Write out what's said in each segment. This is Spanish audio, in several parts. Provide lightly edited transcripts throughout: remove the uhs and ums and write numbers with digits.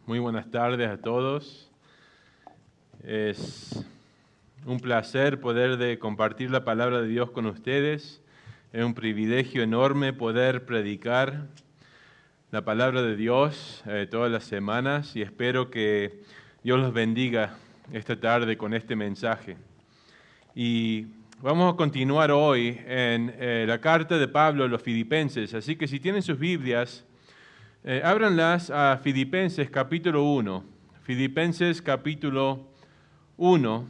Muy buenas tardes a todos. Es un placer poder compartir la palabra de Dios con ustedes. Es un privilegio enorme poder predicar la palabra de Dios todas las semanas y espero que Dios los bendiga esta tarde con este mensaje. Y vamos a continuar hoy en la carta de Pablo a los Filipenses, así que si tienen sus Biblias, ábranlas a Filipenses capítulo 1. Filipenses capítulo 1.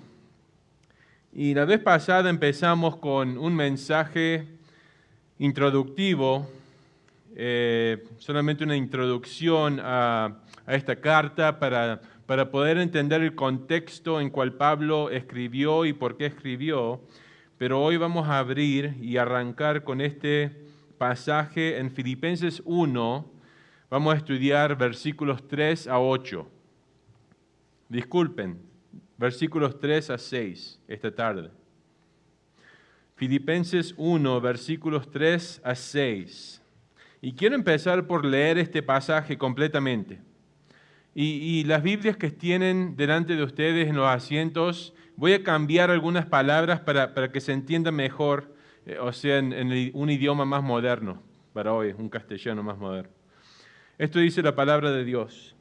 Y la vez pasada empezamos con un mensaje introductivo, solamente una introducción a esta carta para poder entender el contexto en cual Pablo escribió y por qué escribió. Pero hoy vamos a abrir y arrancar con este pasaje en Filipenses 1. Vamos a estudiar versículos 3 a 8. Disculpen, versículos 3 a 6 esta tarde. Filipenses 1, versículos 3 a 6. Y quiero empezar por leer este pasaje completamente. Y las Biblias que tienen delante de ustedes en los asientos, voy a cambiar algunas palabras para que se entienda mejor, o sea, en un idioma más moderno para hoy, un castellano más moderno. Esto dice la palabra de Dios,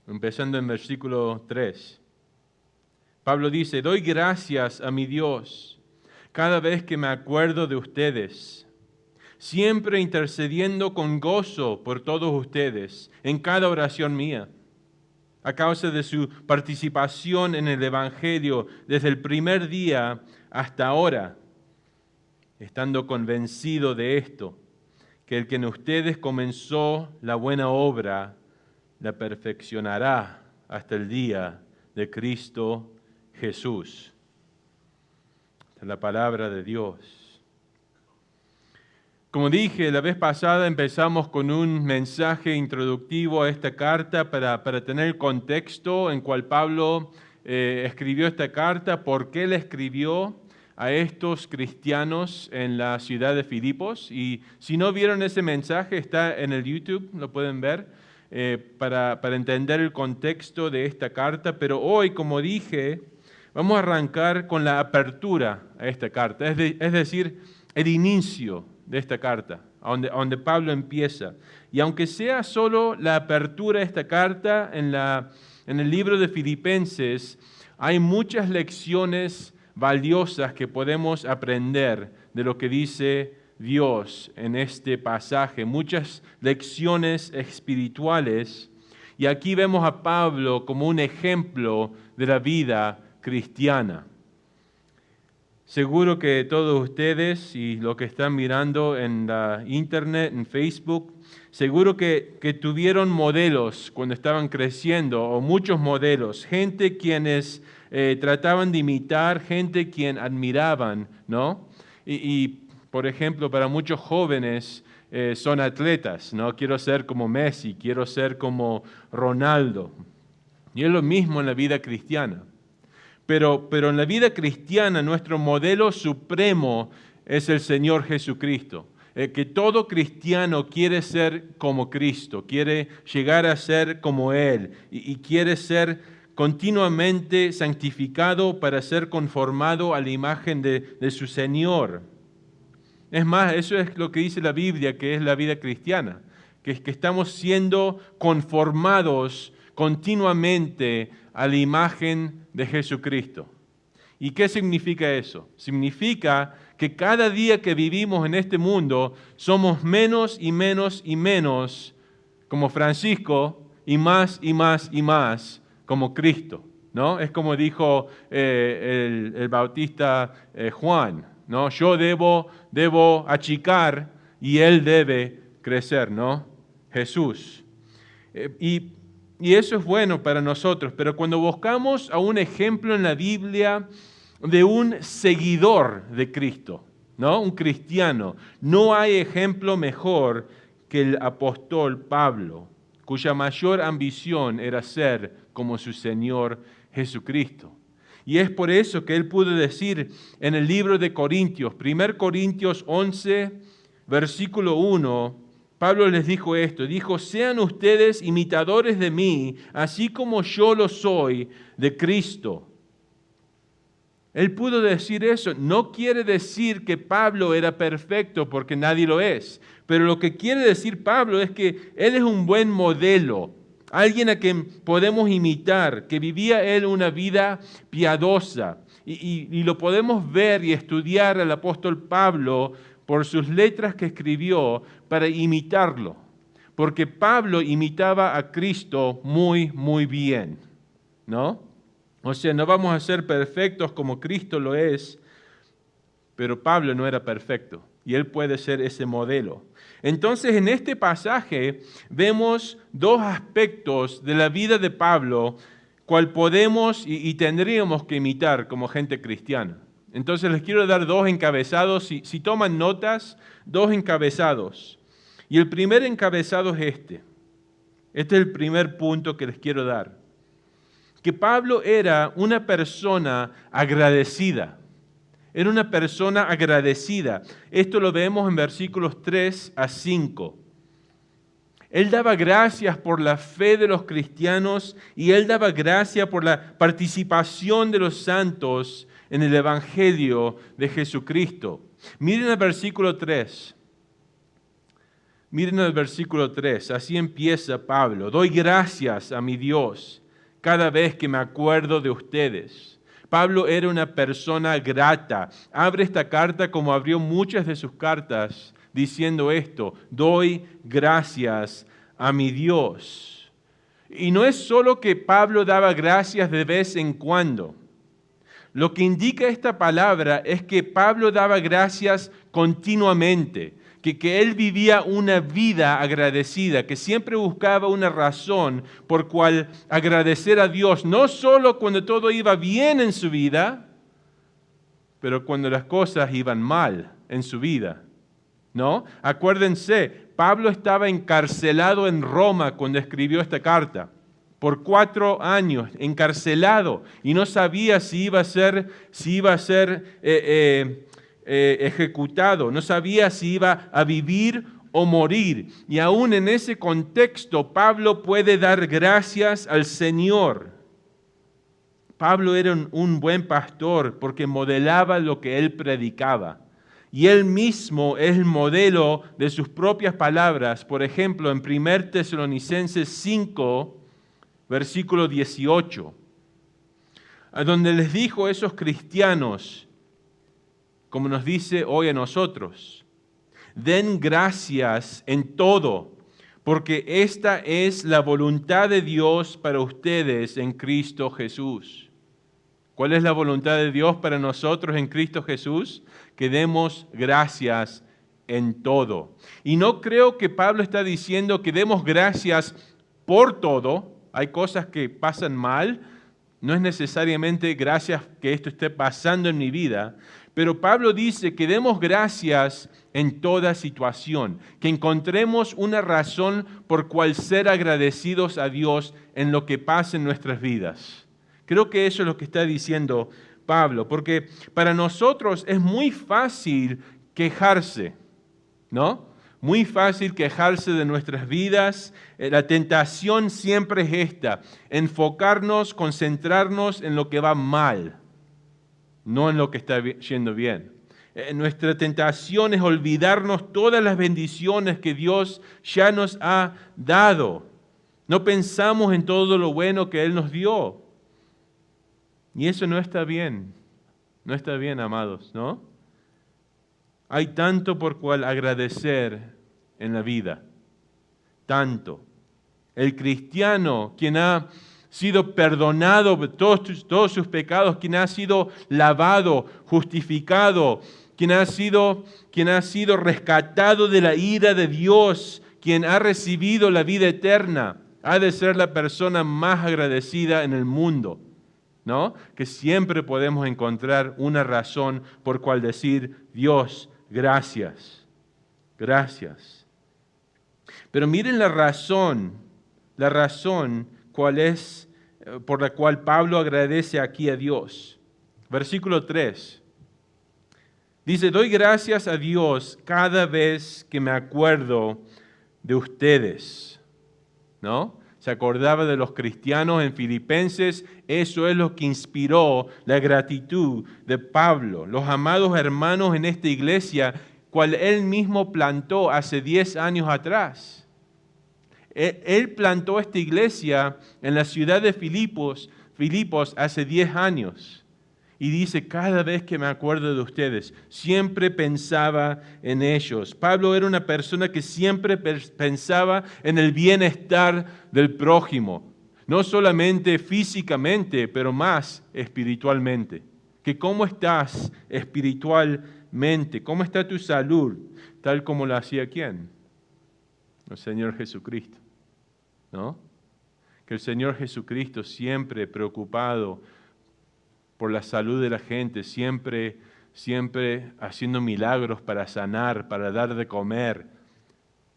empezando en versículo 3. Pablo dice, doy gracias a mi Dios cada vez que me acuerdo de ustedes, siempre intercediendo con gozo por todos ustedes en cada oración mía, a causa de su participación en el Evangelio desde el primer día hasta ahora, estando convencido de esto, que el que en ustedes comenzó la buena obra, la perfeccionará hasta el día de Cristo Jesús. Esta es la palabra de Dios. Como dije, la vez pasada empezamos con un mensaje introductivo a esta carta para tener el contexto en cual Pablo escribió esta carta, por qué la escribió a estos cristianos en la ciudad de Filipos. Y si no vieron ese mensaje, está en el YouTube, lo pueden ver, para entender el contexto de esta carta. Pero hoy, como dije, vamos a arrancar con la apertura a esta carta, es decir, el inicio de esta carta, a donde Pablo empieza. Y aunque sea solo la apertura de esta carta en el libro de Filipenses, hay muchas lecciones valiosas que podemos aprender de lo que dice Dios en este pasaje, muchas lecciones espirituales. Y aquí vemos a Pablo como un ejemplo de la vida cristiana. Seguro que todos ustedes y los que están mirando en la internet, en Facebook, seguro que tuvieron modelos cuando estaban creciendo, o muchos modelos, gente quienes trataban de imitar, gente quien admiraban, ¿no? Y por ejemplo, para muchos jóvenes son atletas, ¿no? Quiero ser como Messi, quiero ser como Ronaldo. Y es lo mismo en la vida cristiana. Pero en la vida cristiana nuestro modelo supremo es el Señor Jesucristo. Que todo cristiano quiere ser como Cristo, quiere llegar a ser como Él y quiere ser continuamente santificado para ser conformado a la imagen de su Señor. Es más, eso es lo que dice la Biblia, que es la vida cristiana, que estamos siendo conformados continuamente a la imagen de Jesucristo. ¿Y qué significa eso? Significa que cada día que vivimos en este mundo somos menos y menos y menos como Francisco y más y más y más como Cristo, ¿no? Es como dijo el bautista Juan, ¿no? Yo debo achicar y él debe crecer, ¿no? Jesús. Y eso es bueno para nosotros, pero cuando buscamos a un ejemplo en la Biblia de un seguidor de Cristo, ¿no? Un cristiano, no hay ejemplo mejor que el apóstol Pablo, cuya mayor ambición era ser como su Señor Jesucristo. Y es por eso que él pudo decir en el libro de Corintios, 1 Corintios 11, versículo 1, Pablo les dijo esto, dijo, sean ustedes imitadores de mí, así como yo lo soy de Cristo. Él pudo decir eso. No quiere decir que Pablo era perfecto, porque nadie lo es. Pero lo que quiere decir Pablo es que él es un buen modelo, alguien a quien podemos imitar, que vivía él una vida piadosa. Y lo podemos ver y estudiar al apóstol Pablo por sus letras que escribió para imitarlo. Porque Pablo imitaba a Cristo muy, muy bien, ¿no? O sea, no vamos a ser perfectos como Cristo lo es, pero Pablo no era perfecto y él puede ser ese modelo. Entonces, en este pasaje vemos dos aspectos de la vida de Pablo, cual podemos y tendríamos que imitar como gente cristiana. Entonces, les quiero dar dos encabezados. Si toman notas, dos encabezados. Y el primer encabezado es este. Este es el primer punto que les quiero dar. Que Pablo era una persona agradecida. Era una persona agradecida. Esto lo vemos en versículos 3 a 5. Él daba gracias por la fe de los cristianos y él daba gracias por la participación de los santos en el Evangelio de Jesucristo. Miren el versículo 3. Miren el versículo 3. Así empieza Pablo. Doy gracias a mi Dios cada vez que me acuerdo de ustedes. Pablo era una persona grata. Abre esta carta como abrió muchas de sus cartas diciendo esto, doy gracias a mi Dios. Y no es solo que Pablo daba gracias de vez en cuando. Lo que indica esta palabra es que Pablo daba gracias continuamente. Que él vivía una vida agradecida, que siempre buscaba una razón por cual agradecer a Dios, no solo cuando todo iba bien en su vida, pero cuando las cosas iban mal en su vida, ¿no? Acuérdense, Pablo estaba encarcelado en Roma cuando escribió esta carta, por 4 años, encarcelado, y no sabía si iba a ser ejecutado, no sabía si iba a vivir o morir. Y aún en ese contexto, Pablo puede dar gracias al Señor. Pablo era un buen pastor porque modelaba lo que él predicaba. Y él mismo es el modelo de sus propias palabras. Por ejemplo, en 1 Tesalonicenses 5, versículo 18, a donde les dijo a esos cristianos, como nos dice hoy a nosotros, den gracias en todo, porque esta es la voluntad de Dios para ustedes en Cristo Jesús. ¿Cuál es la voluntad de Dios para nosotros en Cristo Jesús? Que demos gracias en todo. Y no creo que Pablo está diciendo que demos gracias por todo. Hay cosas que pasan mal. No es necesariamente gracias que esto esté pasando en mi vida. Pero Pablo dice que demos gracias en toda situación, que encontremos una razón por cual ser agradecidos a Dios en lo que pasa en nuestras vidas. Creo que eso es lo que está diciendo Pablo, porque para nosotros es muy fácil quejarse, ¿no? Muy fácil quejarse de nuestras vidas. La tentación siempre es esta, enfocarnos, concentrarnos en lo que va mal, no en lo que está yendo bien. Nuestra tentación es olvidarnos todas las bendiciones que Dios ya nos ha dado. No pensamos en todo lo bueno que Él nos dio. Y eso no está bien. No está bien, amados, ¿no? Hay tanto por cual agradecer en la vida. Tanto. El cristiano, quien ha sido perdonado de todos sus pecados, quien ha sido lavado, justificado, quien ha sido rescatado de la ira de Dios, quien ha recibido la vida eterna, ha de ser la persona más agradecida en el mundo, ¿no? Que siempre podemos encontrar una razón por cual decir, Dios, gracias, gracias. Pero miren la razón cuál es, por la cual Pablo agradece aquí a Dios. Versículo 3. Dice, doy gracias a Dios cada vez que me acuerdo de ustedes, ¿no? Se acordaba de los cristianos en Filipenses, eso es lo que inspiró la gratitud de Pablo. Los amados hermanos en esta iglesia, cual él mismo plantó hace 10 años atrás. Él plantó esta iglesia en la ciudad de Filipos hace 10 años. Y dice, cada vez que me acuerdo de ustedes, siempre pensaba en ellos. Pablo era una persona que siempre pensaba en el bienestar del prójimo. No solamente físicamente, pero más espiritualmente. Que cómo estás espiritualmente, cómo está tu salud, tal como lo hacía ¿quién? El Señor Jesucristo, ¿no? Que el Señor Jesucristo siempre preocupado por la salud de la gente, siempre haciendo milagros para sanar, para dar de comer,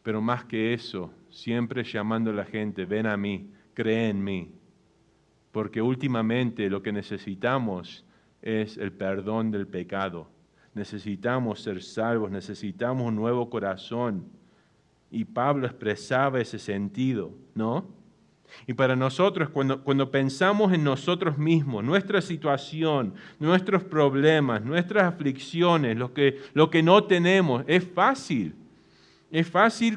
pero más que eso, siempre llamando a la gente, ven a mí, cree en mí, porque últimamente lo que necesitamos es el perdón del pecado, necesitamos ser salvos, necesitamos un nuevo corazón, y Pablo expresaba ese sentido, ¿no? Y para nosotros, cuando pensamos en nosotros mismos, nuestra situación, nuestros problemas, nuestras aflicciones, lo que no tenemos, es fácil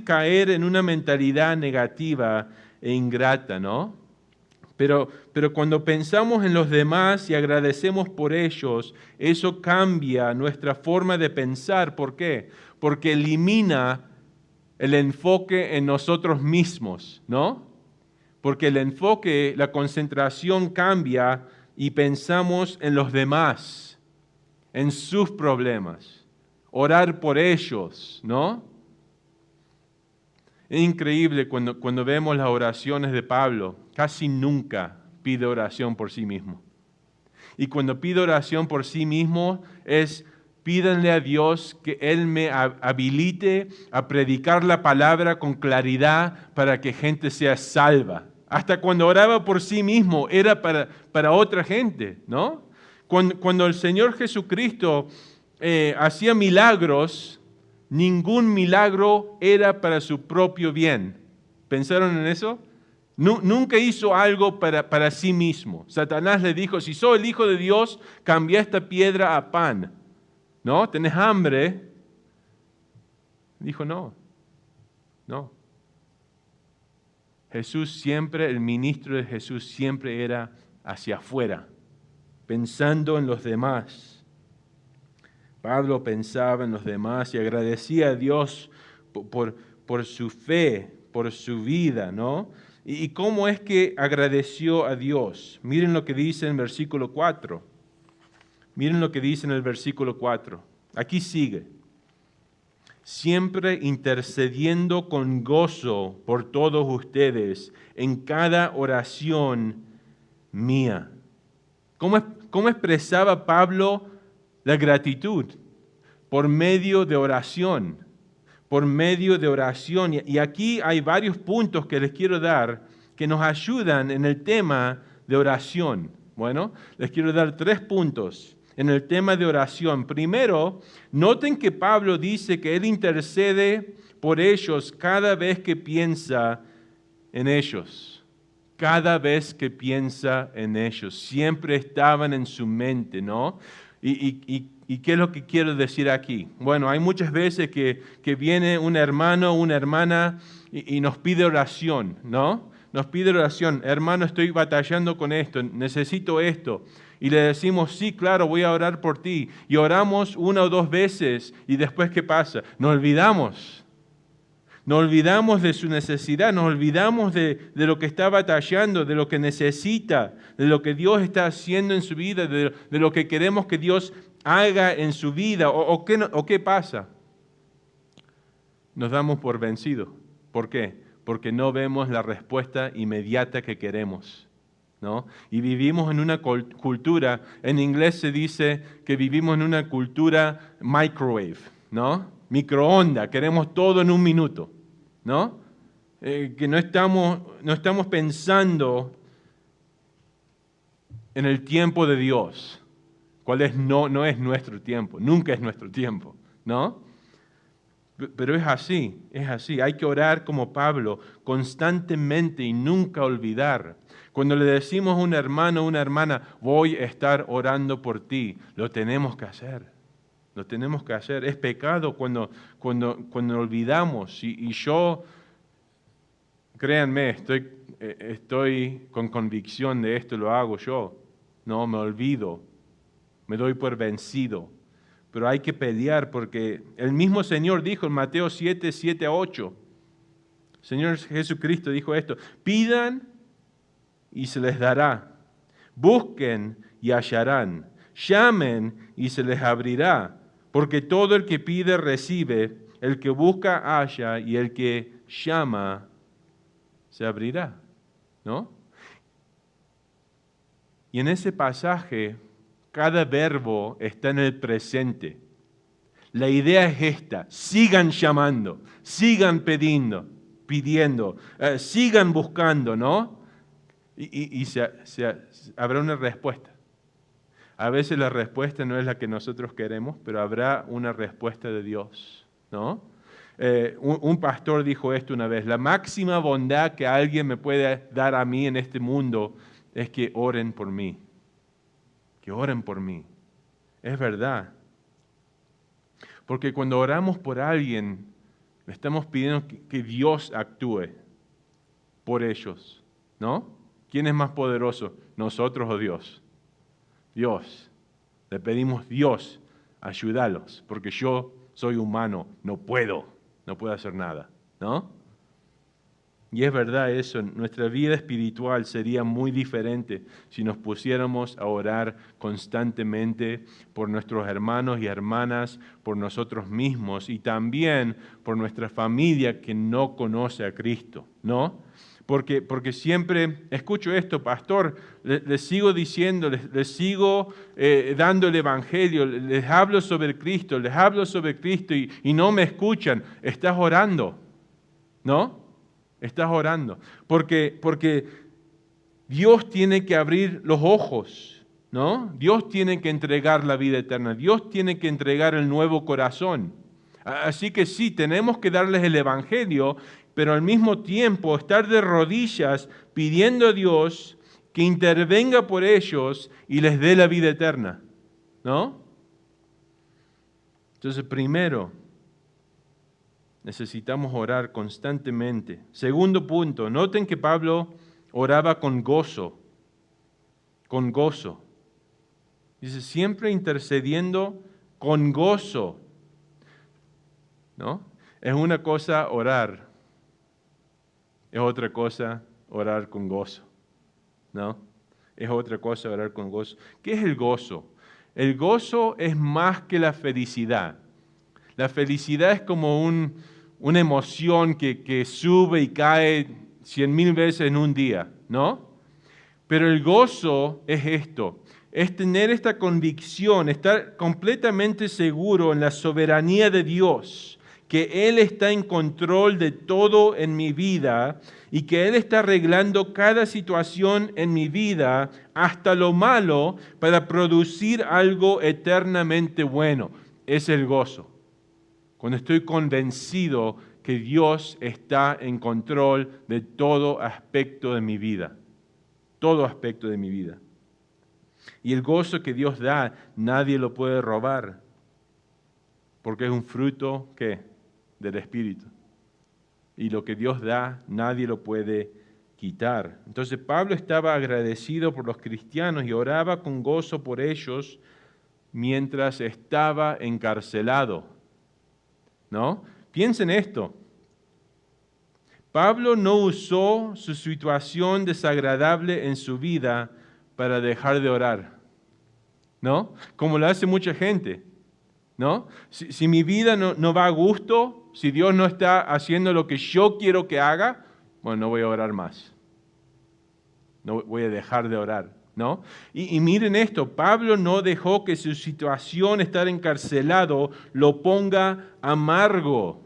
caer en una mentalidad negativa e ingrata, ¿no? Pero cuando pensamos en los demás y agradecemos por ellos, eso cambia nuestra forma de pensar. ¿Por qué? Porque elimina el enfoque en nosotros mismos, ¿no? Porque el enfoque, la concentración cambia y pensamos en los demás, en sus problemas, orar por ellos, ¿no? Es increíble cuando vemos las oraciones de Pablo, casi nunca pide oración por sí mismo. Y cuando pide oración por sí mismo pídanle a Dios que Él me habilite a predicar la palabra con claridad para que gente sea salva. Hasta cuando oraba por sí mismo era para otra gente, ¿no? Cuando el Señor Jesucristo hacía milagros, ningún milagro era para su propio bien. ¿Pensaron en eso? Nunca hizo algo para sí mismo. Satanás le dijo, si soy el Hijo de Dios, cambia esta piedra a pan. ¿No? ¿Tenés hambre? Dijo, no. El ministro de Jesús siempre era hacia afuera, pensando en los demás. Pablo pensaba en los demás y agradecía a Dios por su fe, por su vida, ¿no? ¿Y cómo es que agradeció a Dios? Miren lo que dice en versículo 4. Miren lo que dice en el versículo 4. Aquí sigue. Siempre intercediendo con gozo por todos ustedes en cada oración mía. ¿Cómo expresaba Pablo la gratitud? Por medio de oración. Por medio de oración. Y aquí hay varios puntos que les quiero dar que nos ayudan en el tema de oración. Bueno, les quiero dar 3 puntos en el tema de oración. Primero, noten que Pablo dice que él intercede por ellos cada vez que piensa en ellos. Cada vez que piensa en ellos. Siempre estaban en su mente, ¿no? ¿Y qué es lo que quiero decir aquí? Bueno, hay muchas veces que viene un hermano o una hermana y nos pide oración, ¿no? Nos pide oración. Hermano, estoy batallando con esto, necesito esto. Y le decimos, sí, claro, voy a orar por ti. Y oramos 1 o 2 veces y después, ¿qué pasa? Nos olvidamos. Nos olvidamos de su necesidad, nos olvidamos de lo que está batallando, de lo que necesita, de lo que Dios está haciendo en su vida, de lo que queremos que Dios haga en su vida. ¿O qué pasa? Nos damos por vencidos. ¿Por qué? Porque no vemos la respuesta inmediata que queremos, ¿no? Y vivimos en una cultura, en inglés se dice que vivimos en una cultura microwave, ¿no? Microondas, queremos todo en 1 minuto, ¿no? Que no estamos pensando en el tiempo de Dios, cuál es no es nuestro tiempo, nunca es nuestro tiempo, ¿no? Pero es así. Hay que orar como Pablo, constantemente y nunca olvidar. Cuando le decimos a un hermano o una hermana, voy a estar orando por ti, lo tenemos que hacer. Lo tenemos que hacer. Es pecado cuando olvidamos. Y yo, créanme, estoy con convicción de esto, lo hago yo. No, me olvido, me doy por vencido. Pero hay que pelear porque el mismo Señor dijo en Mateo 7, 7 a 8. Señor Jesucristo dijo esto: pidan y se les dará. Busquen y hallarán. Llamen y se les abrirá. Porque todo el que pide recibe, el que busca halla y el que llama se abrirá. ¿No? Y en ese pasaje, cada verbo está en el presente. La idea es esta: sigan llamando, sigan pidiendo, sigan buscando, ¿no? Y habrá una respuesta. A veces la respuesta no es la que nosotros queremos, pero habrá una respuesta de Dios, ¿no? Un pastor dijo esto una vez: la máxima bondad que alguien me puede dar a mí en este mundo es que oren por mí. Que oren por mí. Es verdad. Porque cuando oramos por alguien, le estamos pidiendo que Dios actúe por ellos, ¿no? ¿Quién es más poderoso, nosotros o Dios? Dios. Le pedimos: Dios, ayúdalos, porque yo soy humano, no puedo hacer nada, ¿no? Y es verdad eso, nuestra vida espiritual sería muy diferente si nos pusiéramos a orar constantemente por nuestros hermanos y hermanas, por nosotros mismos y también por nuestra familia que no conoce a Cristo, ¿no? Porque siempre escucho esto: pastor, les sigo diciendo, les sigo dando el Evangelio, les hablo sobre Cristo y no me escuchan. Estás orando, ¿no? Estás orando. Porque Dios tiene que abrir los ojos, ¿no? Dios tiene que entregar la vida eterna. Dios tiene que entregar el nuevo corazón. Así que sí, tenemos que darles el Evangelio, pero al mismo tiempo estar de rodillas pidiendo a Dios que intervenga por ellos y les dé la vida eterna, ¿no? Entonces, primero, necesitamos orar constantemente. Segundo punto, noten que Pablo oraba con gozo. Con gozo. Dice, siempre intercediendo con gozo. ¿No? Es una cosa orar, es otra cosa orar con gozo. ¿No? Es otra cosa orar con gozo. ¿Qué es el gozo? El gozo es más que la felicidad. La felicidad es como una emoción que sube y cae 100,000 veces en un día, ¿no? Pero el gozo es esto, es tener esta convicción, estar completamente seguro en la soberanía de Dios, que Él está en control de todo en mi vida y que Él está arreglando cada situación en mi vida, hasta lo malo, para producir algo eternamente bueno. Es el gozo. Cuando estoy convencido que Dios está en control de todo aspecto de mi vida. Todo aspecto de mi vida. Y el gozo que Dios da, nadie lo puede robar. Porque es un fruto, ¿qué? Del Espíritu. Y lo que Dios da, nadie lo puede quitar. Entonces Pablo estaba agradecido por los cristianos y oraba con gozo por ellos mientras estaba encarcelado. ¿No? Piensen esto. Pablo no usó su situación desagradable en su vida para dejar de orar, ¿no? Como lo hace mucha gente, ¿no? Si mi vida no va a gusto, si Dios no está haciendo lo que yo quiero que haga, bueno, no voy a orar más. No voy a dejar de orar, ¿no? Y miren esto, Pablo no dejó que su situación, estar encarcelado, lo ponga amargo.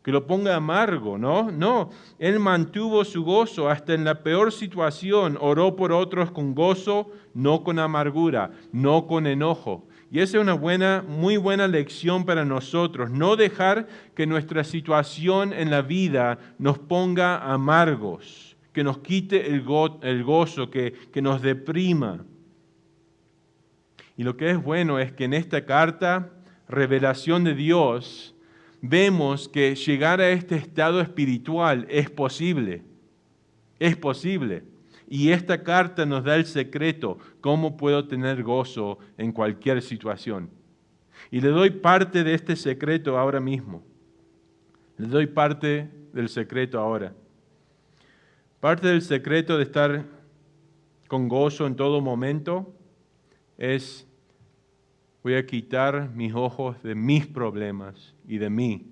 Que lo ponga amargo, ¿no? No, él mantuvo su gozo hasta en la peor situación, oró por otros con gozo, no con amargura, no con enojo. Y esa es una muy buena lección para nosotros. No dejar que nuestra situación en la vida nos ponga amargos, que nos quite el gozo, que nos deprima. Y lo que es bueno es que en esta carta, revelación de Dios, vemos que llegar a este estado espiritual es posible. Es posible. Y esta carta nos da el secreto, cómo puedo tener gozo en cualquier situación. Y le doy parte de este secreto ahora mismo. Le doy parte del secreto ahora. Parte del secreto de estar con gozo en todo momento es: voy a quitar mis ojos de mis problemas y de mí,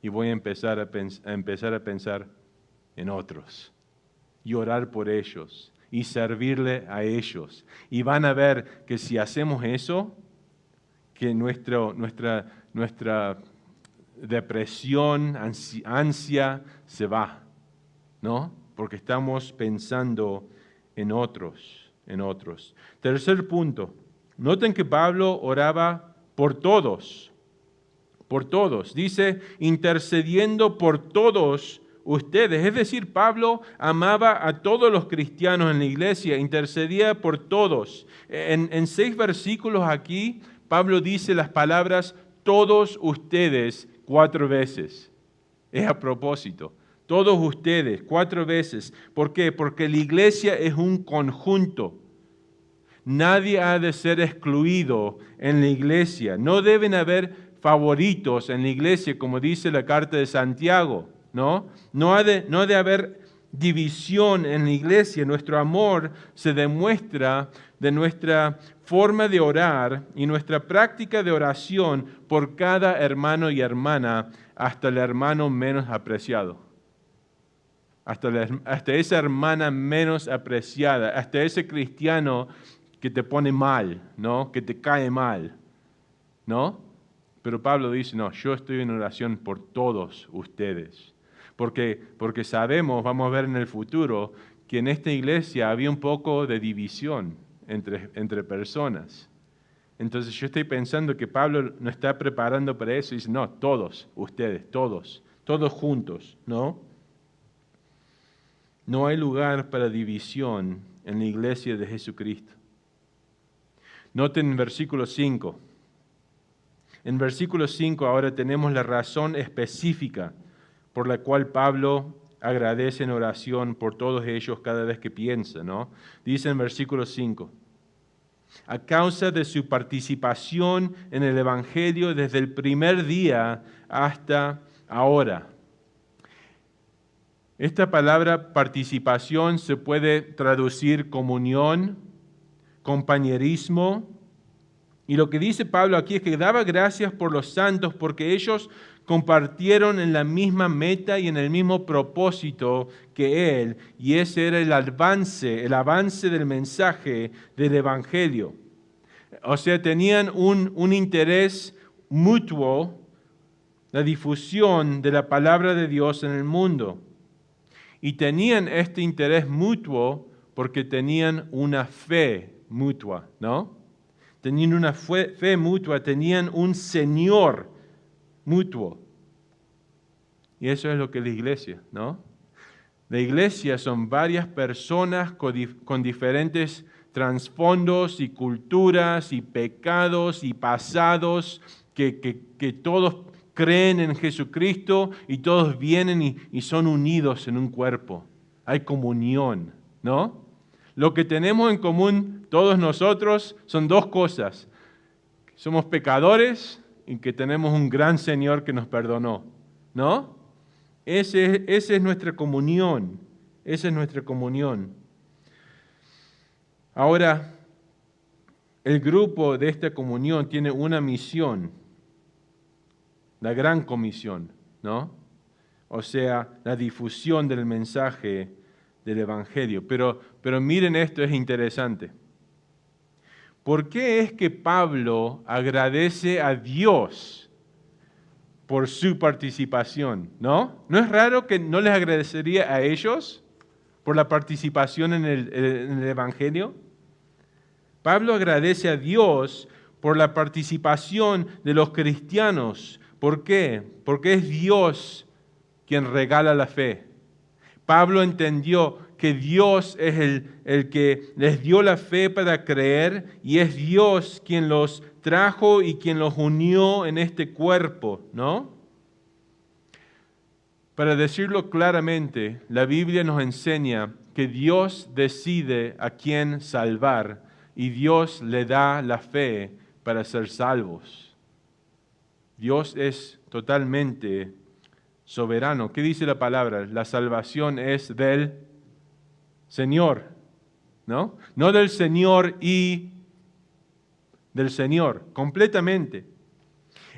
y voy a empezar a pensar en otros, y orar por ellos, y servirle a ellos. Y van a ver que si hacemos eso, que nuestra depresión, ansia se va, ¿no? Porque estamos pensando en otros. Tercer punto. Noten que Pablo oraba por todos. Dice, intercediendo por todos ustedes. Es decir, Pablo amaba a todos los cristianos en la iglesia, intercedía por todos. En 6 versículos aquí, Pablo dice las palabras todos ustedes 4 veces. Es a propósito. Todos ustedes 4 veces. ¿Por qué? Porque la iglesia es un conjunto. Nadie ha de ser excluido en la iglesia. No deben haber favoritos en la iglesia, como dice la carta de Santiago, ¿no? No ha de haber división en la iglesia. Nuestro amor se demuestra de nuestra forma de orar y nuestra práctica de oración por cada hermano y hermana, hasta el hermano menos apreciado. Hasta esa hermana menos apreciada, hasta ese cristiano que te pone mal, ¿no? Que te cae mal, ¿no? Pero Pablo dice, no, yo estoy en oración por todos ustedes. Porque sabemos, vamos a ver en el futuro, que en esta iglesia había un poco de división entre personas. Entonces yo estoy pensando que Pablo nos está preparando para eso y dice, no, todos ustedes, todos juntos, ¿no? No hay lugar para división en la iglesia de Jesucristo. Noten en versículo 5. En versículo 5 ahora tenemos la razón específica por la cual Pablo agradece en oración por todos ellos cada vez que piensa, ¿no? Dice en versículo 5, a causa de su participación en el Evangelio desde el primer día hasta ahora. Esta palabra participación se puede traducir comunión, compañerismo. Y lo que dice Pablo aquí es que daba gracias por los santos porque ellos compartieron en la misma meta y en el mismo propósito que él. Y ese era el avance del mensaje del Evangelio. O sea, tenían un interés mutuo, la difusión de la palabra de Dios en el mundo. Y tenían este interés mutuo porque tenían una fe mutua, ¿no? Tenían una fe mutua, tenían un Señor mutuo. Y eso es lo que es la iglesia, ¿no? La iglesia son varias personas con diferentes trasfondos y culturas y pecados y pasados que todos creen en Jesucristo y todos vienen y son unidos en un cuerpo. Hay comunión, ¿no? Lo que tenemos en común todos nosotros son 2 cosas. Somos pecadores y que tenemos un gran Señor que nos perdonó, ¿no? Esa es nuestra comunión. Esa es nuestra comunión. Ahora, el grupo de esta comunión tiene una misión, la gran comisión, ¿no? O sea, la difusión del mensaje del Evangelio. Pero miren esto, es interesante. ¿Por qué es que Pablo agradece a Dios por su participación? ¿No? ¿No es raro que no les agradecería a ellos por la participación en el Evangelio? Pablo agradece a Dios por la participación de los cristianos. ¿Por qué? Porque es Dios quien regala la fe. Pablo entendió que Dios es el que les dio la fe para creer y es Dios quien los trajo y quien los unió en este cuerpo, ¿no? Para decirlo claramente, la Biblia nos enseña que Dios decide a quién salvar y Dios le da la fe para ser salvos. Dios es totalmente soberano. ¿Qué dice la palabra? La salvación es del Señor, ¿no? No del Señor y del Señor, completamente.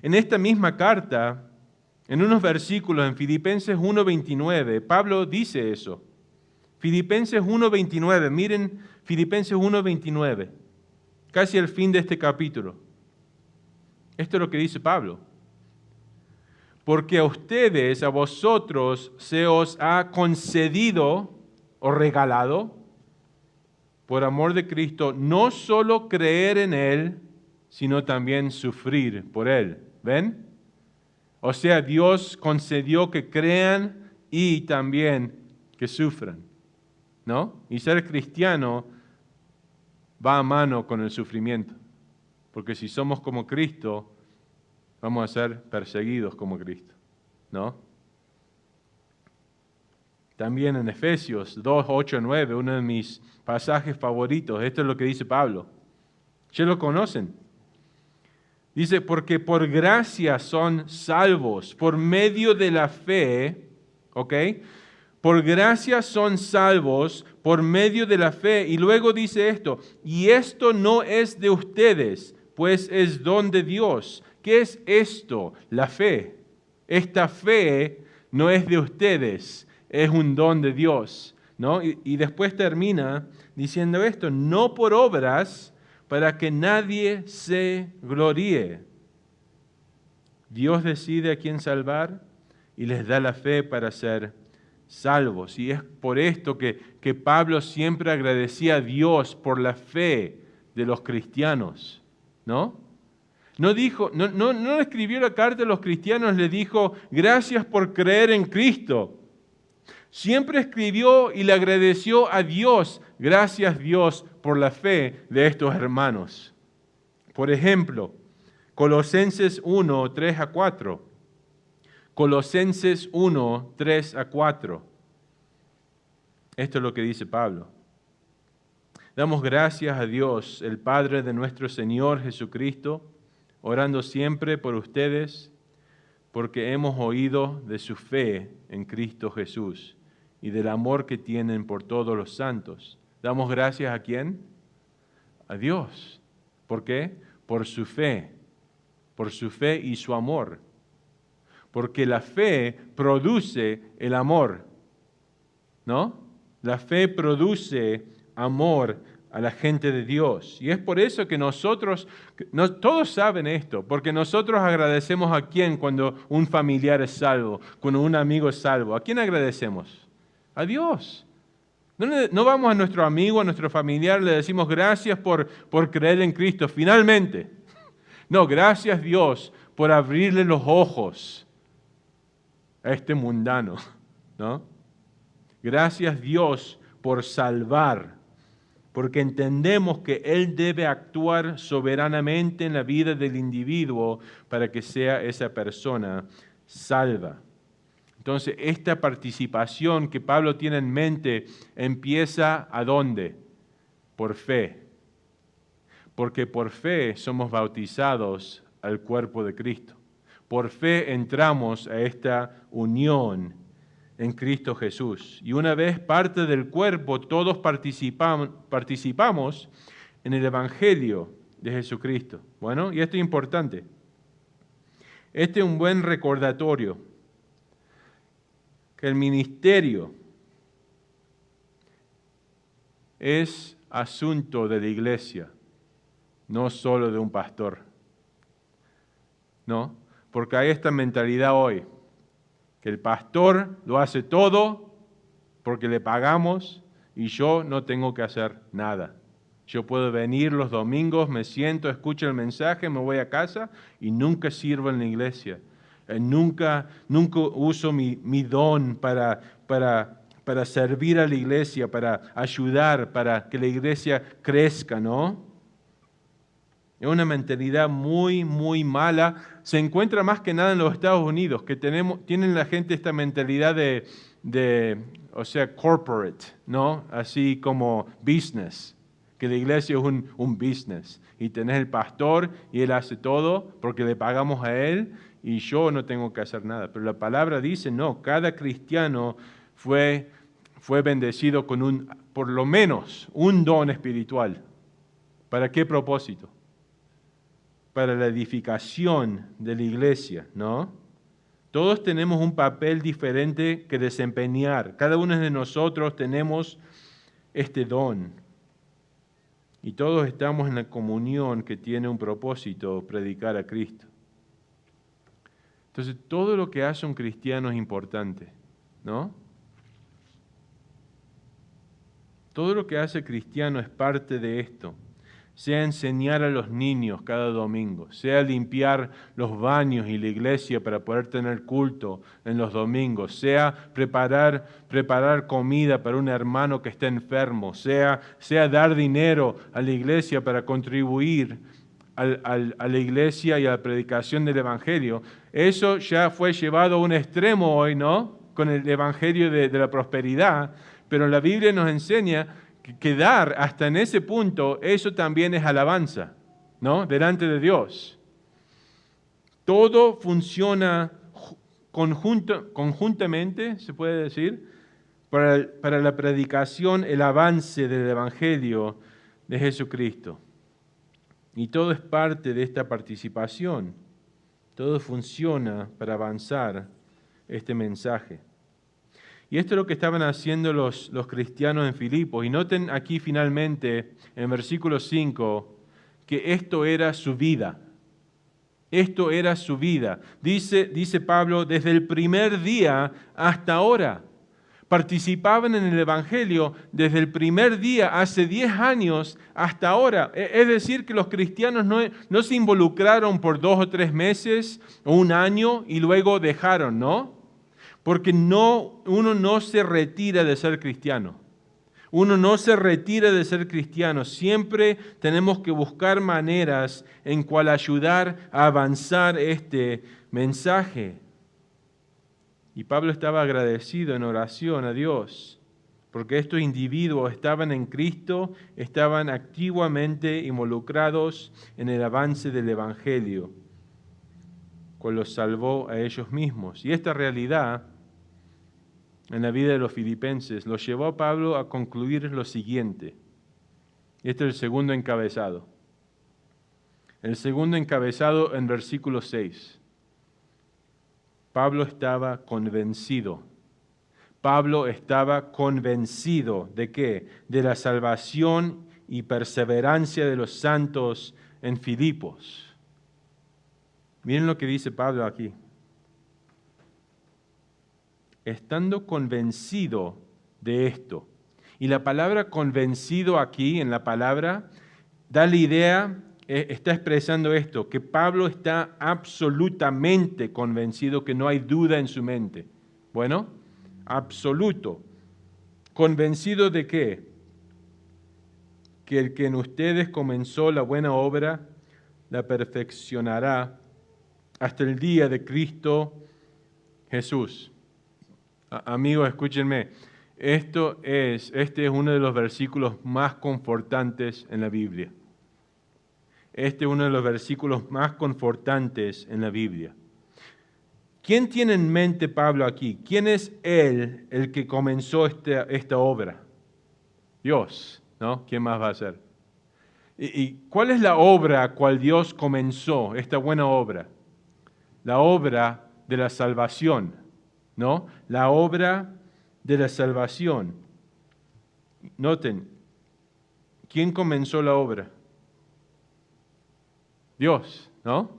En esta misma carta, en unos versículos en Filipenses 1:29, Pablo dice eso. Filipenses 1:29, miren Filipenses 1:29, casi al fin de este capítulo. Esto es lo que dice Pablo. Porque a ustedes, a vosotros, se os ha concedido o regalado, por amor de Cristo, no solo creer en Él, sino también sufrir por Él. ¿Ven? O sea, Dios concedió que crean y también que sufran, ¿no? Y ser cristiano va a mano con el sufrimiento, porque si somos como Cristo, vamos a ser perseguidos como Cristo, ¿no? También en Efesios 2, 8, 9, uno de mis pasajes favoritos, esto es lo que dice Pablo. ¿Ya lo conocen? Dice, porque por gracia son salvos, por medio de la fe, ¿ok? Por gracia son salvos, por medio de la fe. Y luego dice esto, y esto no es de ustedes, pues es don de Dios. ¿Qué es esto? La fe. Esta fe no es de ustedes, es un don de Dios, ¿no? Y después termina diciendo esto, no por obras, para que nadie se gloríe. Dios decide a quién salvar y les da la fe para ser salvos. Y es por esto que Pablo siempre agradecía a Dios por la fe de los cristianos, ¿no? No escribió la carta a los cristianos, le dijo, gracias por creer en Cristo. Siempre escribió y le agradeció a Dios, gracias Dios por la fe de estos hermanos. Por ejemplo, Colosenses 1, 3 a 4. Colosenses 1, 3 a 4. Esto es lo que dice Pablo. Damos gracias a Dios, el Padre de nuestro Señor Jesucristo, orando siempre por ustedes, porque hemos oído de su fe en Cristo Jesús y del amor que tienen por todos los santos. ¿Damos gracias a quién? A Dios. ¿Por qué? Por su fe y su amor. Porque la fe produce el amor, ¿no? La fe produce amor a la gente de Dios. Y es por eso que nosotros, todos saben esto, porque nosotros agradecemos a quién cuando un familiar es salvo, cuando un amigo es salvo. ¿A quién agradecemos? A Dios. No vamos a nuestro amigo, a nuestro familiar, le decimos gracias por creer en Cristo, finalmente. No, gracias Dios por abrirle los ojos a este mundano, ¿no? Gracias Dios por salvar, porque entendemos que Él debe actuar soberanamente en la vida del individuo para que sea esa persona salva. Entonces, esta participación que Pablo tiene en mente empieza ¿a dónde? Por fe. Porque por fe somos bautizados al cuerpo de Cristo. Por fe entramos a esta unión en Cristo Jesús. Y una vez parte del cuerpo, todos participamos en el Evangelio de Jesucristo. Bueno, y esto es importante. Este es un buen recordatorio que el ministerio es asunto de la iglesia, no solo de un pastor. ¿No? Porque hay esta mentalidad hoy, que el pastor lo hace todo porque le pagamos y yo no tengo que hacer nada. Yo puedo venir los domingos, me siento, escucho el mensaje, me voy a casa y nunca sirvo en la iglesia. Nunca uso mi don para servir a la iglesia, para ayudar, para que la iglesia crezca, ¿no? Es una mentalidad muy, muy mala. Se encuentra más que nada en los Estados Unidos, que tienen la gente esta mentalidad o sea, corporate, ¿no? Así como business, que la iglesia es un business. Y tenés el pastor y él hace todo porque le pagamos a él y yo no tengo que hacer nada. Pero la palabra dice, no, cada cristiano fue bendecido con por lo menos un don espiritual. ¿Para qué propósito? Para la edificación de la iglesia, ¿no? Todos tenemos un papel diferente que desempeñar. Cada uno de nosotros tenemos este don. Y todos estamos en la comunión que tiene un propósito, predicar a Cristo. Entonces, todo lo que hace un cristiano es importante, ¿no? Todo lo que hace cristiano es parte de esto. Sea enseñar a los niños cada domingo, sea limpiar los baños y la iglesia para poder tener culto en los domingos, sea preparar comida para un hermano que está enfermo, sea dar dinero a la iglesia para contribuir a la iglesia y a la predicación del Evangelio. Eso ya fue llevado a un extremo hoy, ¿no? Con el Evangelio de la prosperidad, pero la Biblia nos enseña que dar hasta en ese punto, eso también es alabanza, ¿no? Delante de Dios. Todo funciona conjuntamente, se puede decir, para la predicación, el avance del Evangelio de Jesucristo. Y todo es parte de esta participación. Todo funciona para avanzar este mensaje. Y esto es lo que estaban haciendo los cristianos en Filipos. Y noten aquí finalmente, en versículo 5, que esto era su vida. Esto era su vida. Dice Pablo, desde el primer día hasta ahora. Participaban en el Evangelio desde el primer día, hace 10 años, hasta ahora. Es decir, que los cristianos no se involucraron por 2 o 3 meses o un año y luego dejaron, ¿no? Porque uno no se retira de ser cristiano. Uno no se retira de ser cristiano. Siempre tenemos que buscar maneras en cual ayudar a avanzar este mensaje. Y Pablo estaba agradecido en oración a Dios, porque estos individuos estaban en Cristo, estaban activamente involucrados en el avance del Evangelio, cual los salvó a ellos mismos. Y esta realidad en la vida de los filipenses los llevó a Pablo a concluir lo siguiente. Este es el segundo encabezado. El segundo encabezado en versículo 6. Pablo estaba convencido. Pablo estaba convencido ¿de qué? De la salvación y perseverancia de los santos en Filipos. Miren lo que dice Pablo aquí. Estando convencido de esto. Y la palabra convencido aquí, en la palabra, da la idea, está expresando esto, que Pablo está absolutamente convencido, que no hay duda en su mente. Bueno, absoluto. ¿Convencido de qué? Que el que en ustedes comenzó la buena obra, la perfeccionará hasta el día de Cristo Jesús. Amigos, escúchenme, este es uno de los versículos más confortantes en la Biblia. Este es uno de los versículos más confortantes en la Biblia. ¿Quién tiene en mente Pablo aquí? ¿Quién es él el que comenzó esta obra? Dios, ¿no? ¿Quién más va a ser? ¿Y cuál es la obra a cual Dios comenzó, esta buena obra? La obra de la salvación, ¿no? La obra de la salvación. Noten, ¿quién comenzó la obra? Dios, ¿no?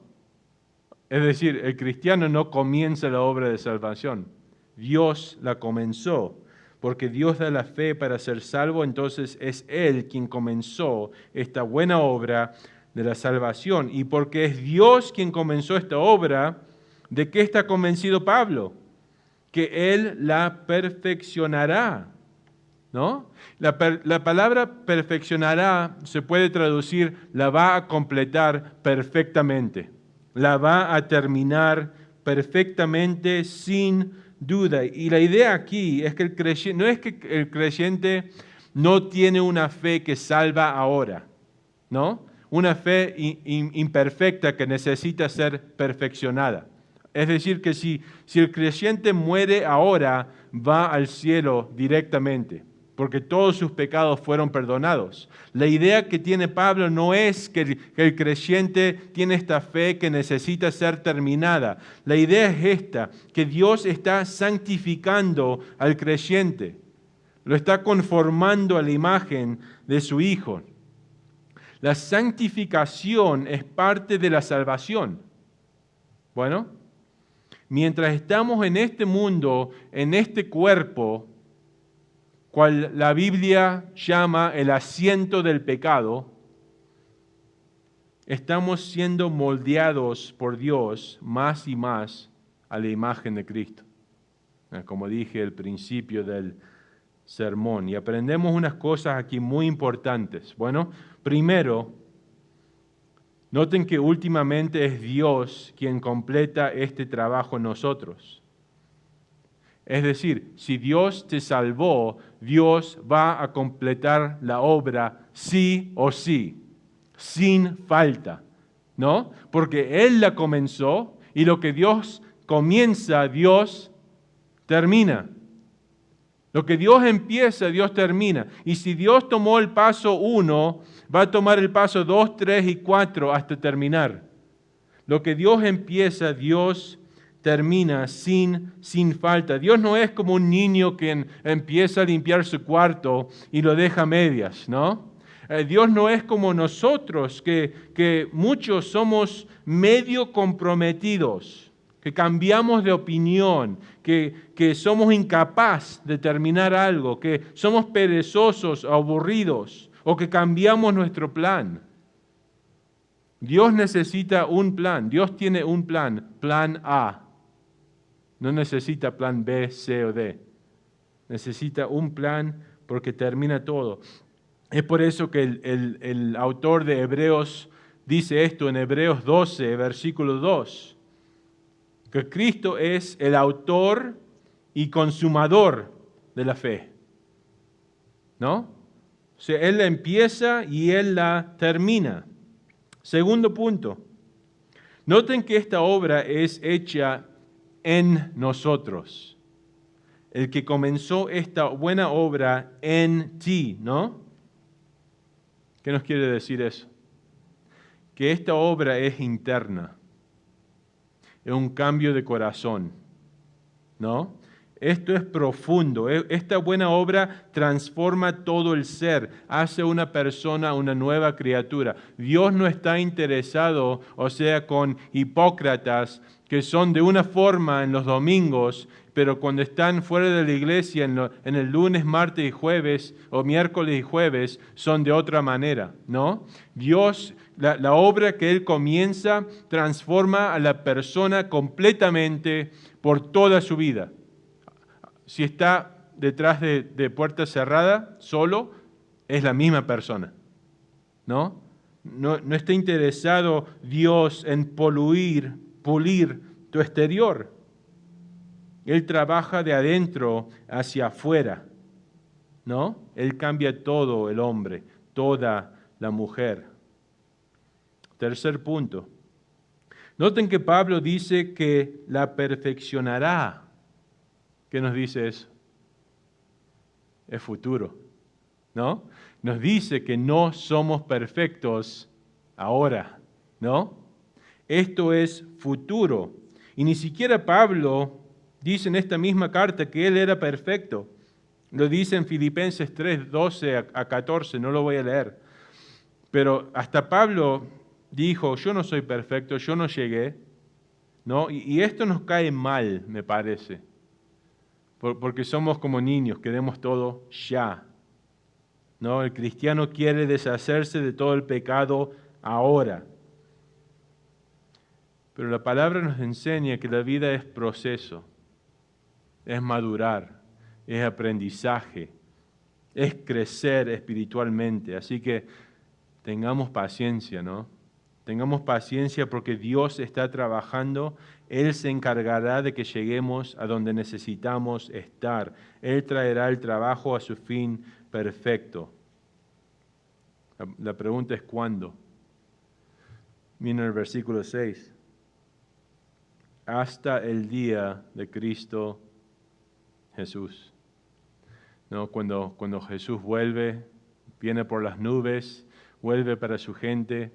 Es decir, el cristiano no comienza la obra de salvación. Dios la comenzó. porque Dios da la fe para ser salvo, entonces es Él quien comenzó esta buena obra de la salvación. Y porque es Dios quien comenzó esta obra, ¿de qué está convencido Pablo? Que Él la perfeccionará, ¿no? La palabra perfeccionará se puede traducir, la va a completar perfectamente, la va a terminar perfectamente sin duda. Y la idea aquí es que no es que el creyente no tiene una fe que salva ahora, ¿no? Una fe imperfecta que necesita ser perfeccionada. Es decir, que si el creyente muere ahora, va al cielo directamente, porque todos sus pecados fueron perdonados. La idea que tiene Pablo no es que el creyente tiene esta fe que necesita ser terminada. La idea es esta, que Dios está santificando al creyente, lo está conformando a la imagen de su Hijo. La santificación es parte de la salvación. Bueno, mientras estamos en este mundo, en este cuerpo, cual la Biblia llama el asiento del pecado, estamos siendo moldeados por Dios más y más a la imagen de Cristo. Como dije al principio del sermón, y aprendemos unas cosas aquí muy importantes. Bueno, primero, noten que últimamente es Dios quien completa este trabajo en nosotros. Es decir, si Dios te salvó, Dios va a completar la obra sí o sí, sin falta, ¿no? Porque Él la comenzó y lo que Dios comienza, Dios termina. Lo que Dios empieza, Dios termina. Y si Dios tomó el paso 1, va a tomar el paso 2, 3 y 4 hasta terminar. Lo que Dios empieza, Dios termina sin falta. Dios no es como un niño que empieza a limpiar su cuarto y lo deja a medias, ¿no? Dios no es como nosotros, que muchos somos medio comprometidos, que cambiamos de opinión, que somos incapaces de terminar algo, que somos perezosos, aburridos, o que cambiamos nuestro plan. Dios necesita un plan, Dios tiene un plan A. No necesita plan B, C o D. Necesita un plan porque termina todo. Es por eso que el autor de Hebreos dice esto en Hebreos 12, versículo 2, que Cristo es el autor y consumador de la fe, ¿no? O sea, Él la empieza y Él la termina. Segundo punto, noten que esta obra es hecha en nosotros. El que comenzó esta buena obra en ti, ¿no? ¿Qué nos quiere decir eso? Que esta obra es interna. Es un cambio de corazón, ¿no? Esto es profundo. Esta buena obra transforma todo el ser, hace una persona una nueva criatura. Dios no está interesado, o sea, con hipócratas que son de una forma en los domingos, pero cuando están fuera de la iglesia en el lunes, martes y jueves, o miércoles y jueves, son de otra manera, ¿no? Dios, la obra que Él comienza, transforma a la persona completamente por toda su vida. Si está detrás de puerta cerrada, solo, es la misma persona, ¿no? No está interesado Dios en pulir tu exterior. Él trabaja de adentro hacia afuera, ¿no? Él cambia todo el hombre, toda la mujer. Tercer punto. Noten que Pablo dice que la perfeccionará. ¿Qué nos dice eso? Es futuro, ¿no? Nos dice que no somos perfectos ahora, ¿no? Esto es futuro. Y ni siquiera Pablo dice en esta misma carta que él era perfecto. Lo dice en Filipenses 3, 12 a 14, no lo voy a leer. Pero hasta Pablo dijo, yo no soy perfecto, yo no llegué, ¿no? Y esto nos cae mal, me parece. porque somos como niños, queremos todo ya. ¿No? El cristiano quiere deshacerse de todo el pecado ahora. Pero la palabra nos enseña que la vida es proceso, es madurar, es aprendizaje, es crecer espiritualmente. Así que tengamos paciencia, ¿no? Tengamos paciencia porque Dios está trabajando. Él se encargará de que lleguemos a donde necesitamos estar. Él traerá el trabajo a su fin perfecto. La pregunta es ¿cuándo? Miren el versículo 6. Hasta el día de Cristo Jesús. ¿No? Cuando Jesús vuelve, viene por las nubes, vuelve para su gente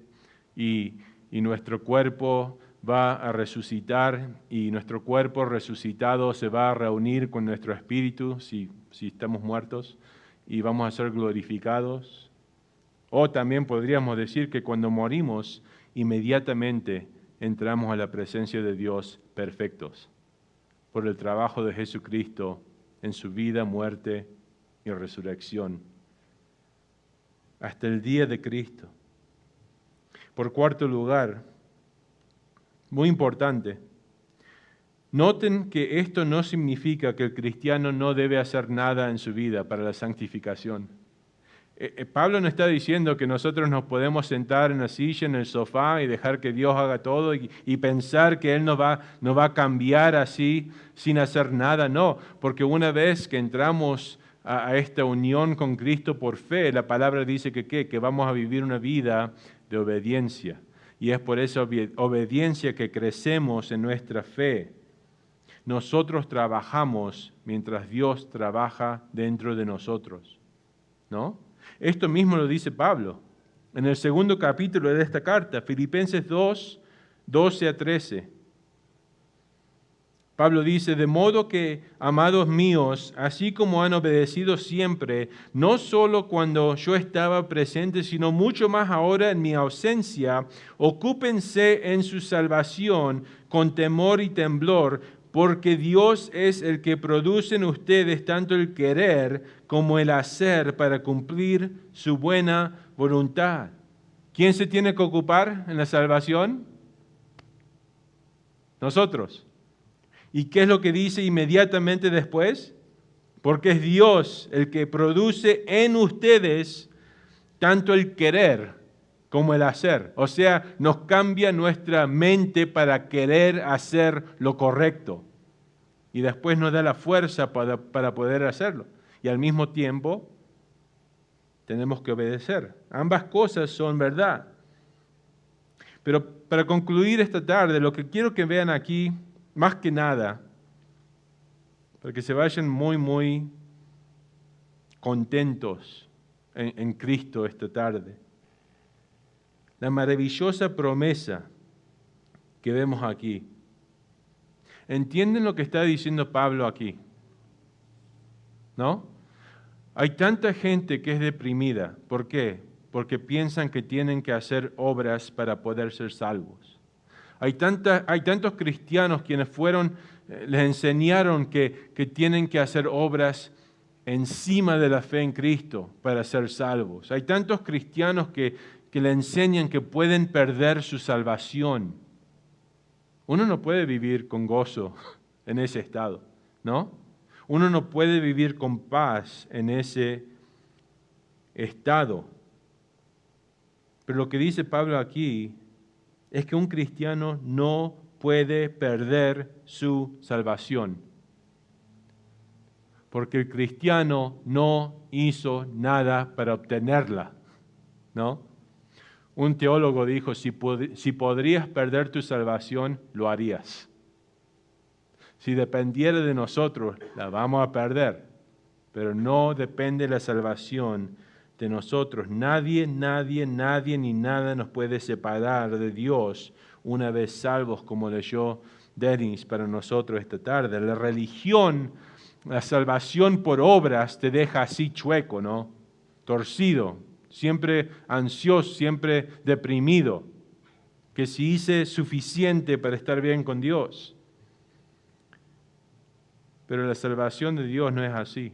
y nuestro cuerpo va a resucitar y nuestro cuerpo resucitado se va a reunir con nuestro espíritu si estamos muertos y vamos a ser glorificados. O también podríamos decir que cuando morimos, inmediatamente entramos a la presencia de Dios perfectos por el trabajo de Jesucristo en su vida, muerte y resurrección. Hasta el día de Cristo. Por cuarto lugar, muy importante, noten que esto no significa que el cristiano no debe hacer nada en su vida para la santificación. Pablo no está diciendo que nosotros nos podemos sentar en la silla, en el sofá y dejar que Dios haga todo y pensar que Él nos va a cambiar así sin hacer nada. No, porque una vez que entramos a esta unión con Cristo por fe, la palabra dice que vamos a vivir una vida de obediencia. Y es por esa obediencia que crecemos en nuestra fe. Nosotros trabajamos mientras Dios trabaja dentro de nosotros, ¿no? Esto mismo lo dice Pablo en el segundo capítulo de esta carta, Filipenses 2, 12 a 13. Pablo dice, de modo que, amados míos, así como han obedecido siempre, no solo cuando yo estaba presente, sino mucho más ahora en mi ausencia, ocúpense en su salvación con temor y temblor, porque Dios es el que produce en ustedes tanto el querer como el hacer para cumplir su buena voluntad. ¿Quién se tiene que ocupar en la salvación? Nosotros. ¿Y qué es lo que dice inmediatamente después? Porque es Dios el que produce en ustedes tanto el querer como el hacer. O sea, nos cambia nuestra mente para querer hacer lo correcto. Y después nos da la fuerza para poder hacerlo. Y al mismo tiempo, tenemos que obedecer. Ambas cosas son verdad. Pero para concluir esta tarde, lo que quiero que vean aquí, más que nada, para que se vayan muy, muy contentos en Cristo esta tarde. La maravillosa promesa que vemos aquí. ¿Entienden lo que está diciendo Pablo aquí? ¿No? Hay tanta gente que es deprimida. ¿Por qué? Porque piensan que tienen que hacer obras para poder ser salvos. Hay tantos cristianos quienes les enseñaron que tienen que hacer obras encima de la fe en Cristo para ser salvos. Hay tantos cristianos que le enseñan que pueden perder su salvación. Uno no puede vivir con gozo en ese estado, ¿no? Uno no puede vivir con paz en ese estado. Pero lo que dice Pablo aquí es que un cristiano no puede perder su salvación. Porque el cristiano no hizo nada para obtenerla, ¿no? Un teólogo dijo, si podrías perder tu salvación, lo harías. Si dependiera de nosotros, la vamos a perder. Pero no depende la salvación de nosotros. Nadie ni nada nos puede separar de Dios una vez salvos, como leyó Dennis para nosotros esta tarde. La religión, la salvación por obras te deja así chueco, ¿no? Torcido, siempre ansioso, siempre deprimido. Que si hice suficiente para estar bien con Dios. Pero la salvación de Dios no es así.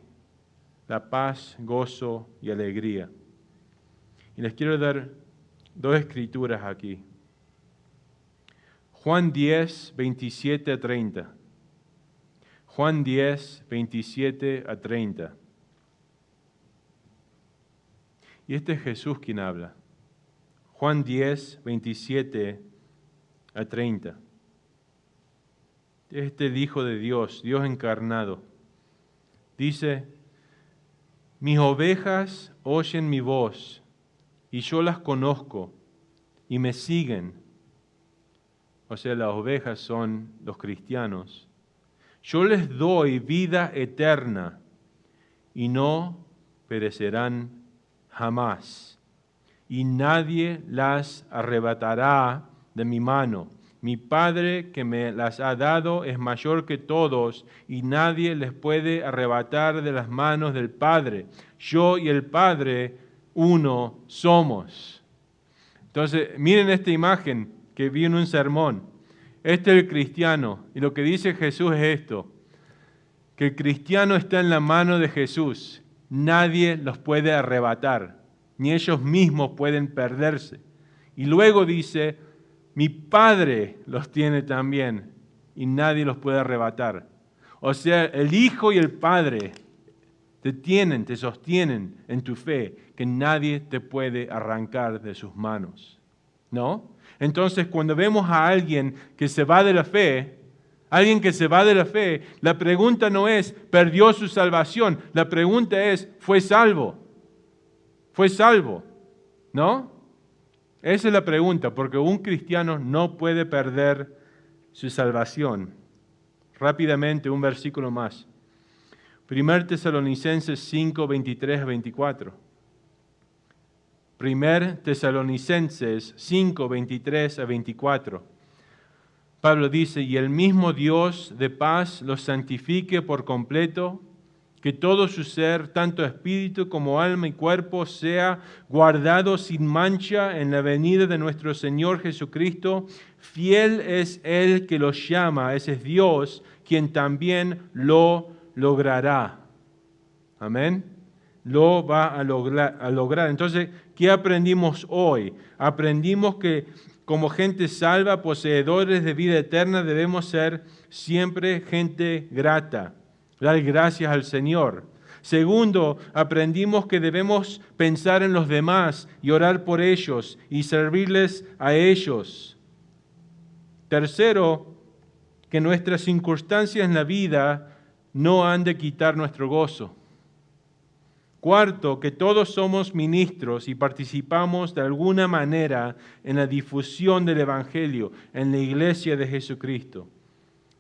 La paz, gozo y alegría. Y les quiero dar dos escrituras aquí. Juan 10, 27 a 30. Juan 10, 27 a 30. Y este es Jesús quien habla. Juan 10, 27 a 30. Este es el Hijo de Dios, Dios encarnado. Dice, mis ovejas oyen mi voz, y yo las conozco, y me siguen. O sea, las ovejas son los cristianos. Yo les doy vida eterna, y no perecerán jamás, y nadie las arrebatará de mi mano. Mi Padre que me las ha dado es mayor que todos, y nadie les puede arrebatar de las manos del Padre. Yo y el Padre uno somos. Entonces, miren esta imagen que vi en un sermón. Este es el cristiano, y lo que dice Jesús es esto, que el cristiano está en la mano de Jesús. Nadie los puede arrebatar, ni ellos mismos pueden perderse. Y luego dice, mi Padre los tiene también, y nadie los puede arrebatar. O sea, el Hijo y el Padre te sostienen en tu fe, que nadie te puede arrancar de sus manos. ¿No? Entonces, cuando vemos a alguien que se va de la fe, la pregunta no es, ¿perdió su salvación? La pregunta es, ¿fue salvo? ¿Fue salvo? ¿No? Esa es la pregunta, porque un cristiano no puede perder su salvación. Rápidamente, un versículo más. 1 Tesalonicenses 5, 23 a 24. 1 Tesalonicenses 5, 23 a 24. Pablo dice, y el mismo Dios de paz los santifique por completo, que todo su ser, tanto espíritu como alma y cuerpo, sea guardado sin mancha en la venida de nuestro Señor Jesucristo. Fiel es Él que los llama, ese es Dios, quien también lo logrará. Amén. Lo va a lograr. Entonces, ¿qué aprendimos hoy? Aprendimos que como gente salva, poseedores de vida eterna, debemos ser siempre gente grata, dar gracias al Señor. Segundo, aprendimos que debemos pensar en los demás y orar por ellos y servirles a ellos. Tercero, que nuestras circunstancias en la vida no han de quitar nuestro gozo. Cuarto, que todos somos ministros y participamos de alguna manera en la difusión del Evangelio, en la iglesia de Jesucristo.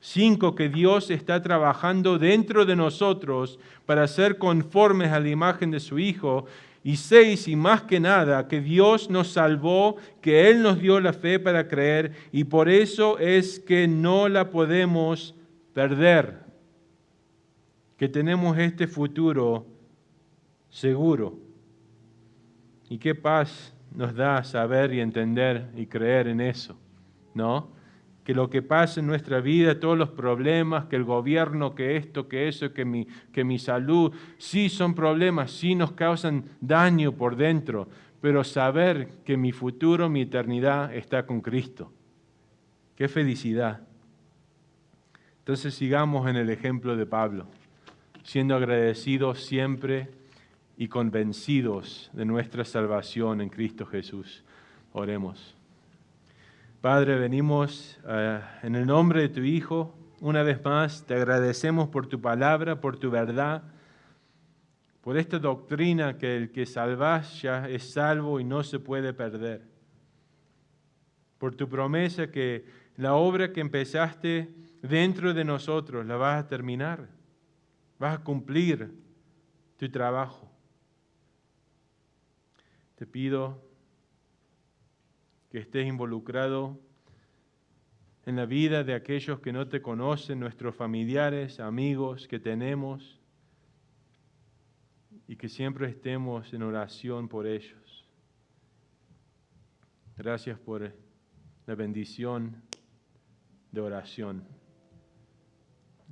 5, que Dios está trabajando dentro de nosotros para ser conformes a la imagen de su Hijo. Y 6, y más que nada, que Dios nos salvó, que Él nos dio la fe para creer, y por eso es que no la podemos perder, que tenemos este futuro seguro. Y qué paz nos da saber y entender y creer en eso, ¿no? Que lo que pasa en nuestra vida, todos los problemas, que el gobierno, que esto, que eso, que mi salud, sí son problemas, sí nos causan daño por dentro, pero saber que mi futuro, mi eternidad está con Cristo. ¡Qué felicidad! Entonces sigamos en el ejemplo de Pablo, siendo agradecidos siempre y convencidos de nuestra salvación en Cristo Jesús. Oremos. Padre, venimos en el nombre de tu Hijo. Una vez más, te agradecemos por tu palabra, por tu verdad, por esta doctrina que el que salvas ya es salvo y no se puede perder. Por tu promesa que la obra que empezaste dentro de nosotros la vas a terminar. Vas a cumplir tu trabajo. Te pido que estés involucrado en la vida de aquellos que no te conocen, nuestros familiares, amigos que tenemos, y que siempre estemos en oración por ellos. Gracias por la bendición de oración.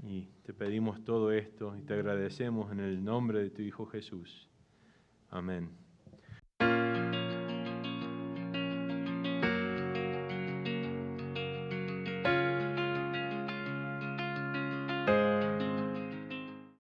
Y te pedimos todo esto y te agradecemos en el nombre de tu Hijo Jesús. Amén.